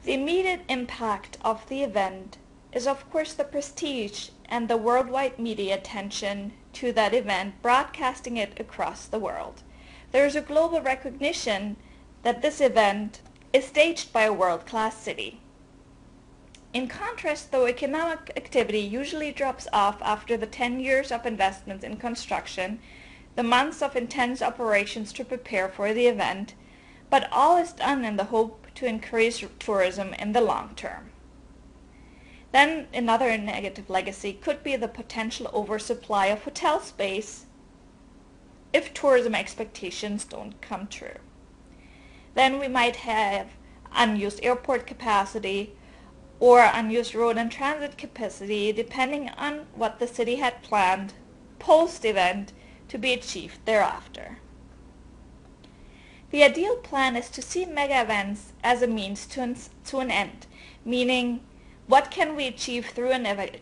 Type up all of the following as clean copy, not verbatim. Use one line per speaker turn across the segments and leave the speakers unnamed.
The immediate impact of the event is of course the prestige and the worldwide media attention to that event, broadcasting it across the world. There is a global recognition that this event is staged by a world-class city. In contrast, though, economic activity usually drops off after the 10 years of investments in construction, the months of intense operations to prepare for the event, but all is done in the hope to increase tourism in the long term. Then another negative legacy could be the potential oversupply of hotel space if tourism expectations don't come true. Then we might have unused airport capacity or unused road and transit capacity, depending on what the city had planned post-event to be achieved thereafter. The ideal plan is to see mega events as a means to an end, meaning what can we achieve through a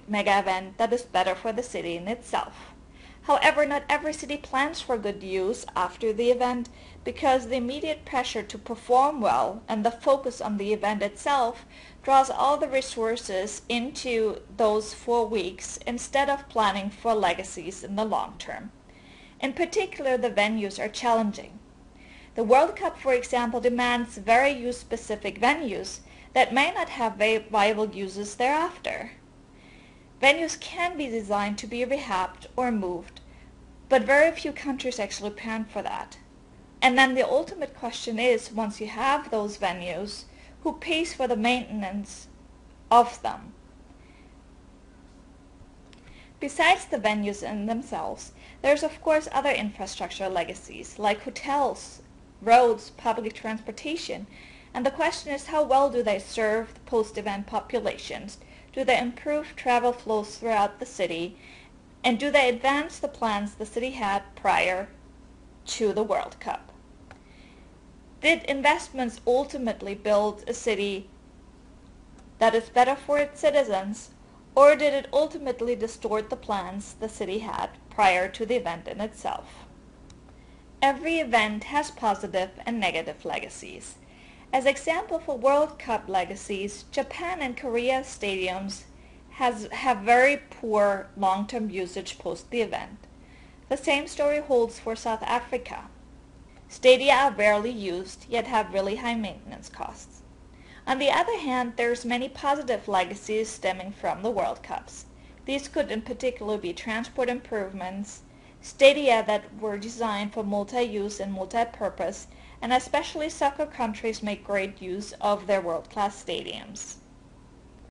mega event that is better for the city in itself. However, not every city plans for good use after the event, because the immediate pressure to perform well and the focus on the event itself draws all the resources into those 4 weeks instead of planning for legacies in the long term. In particular, the venues are challenging. The World Cup, for example, demands very use-specific venues that may not have viable uses thereafter. Venues can be designed to be rehabbed or moved, but very few countries actually plan for that. And then the ultimate question is, once you have those venues, who pays for the maintenance of them? Besides the venues in themselves, there's of course other infrastructure legacies like hotels, roads, public transportation, and the question is, how well do they serve the post-event populations? Do they improve travel flows throughout the city? And do they advance the plans the city had prior to the World Cup? Did investments ultimately build a city that is better for its citizens, or did it ultimately distort the plans the city had prior to the event in itself? Every event has positive and negative legacies. As example for World Cup legacies, Japan and Korea stadiums have very poor long-term usage post the event. The same story holds for South Africa. Stadia are rarely used, yet have really high maintenance costs. On the other hand, there's many positive legacies stemming from the World Cups. These could in particular be transport improvements, stadia that were designed for multi-use and multi-purpose, and especially soccer countries make great use of their world-class stadiums.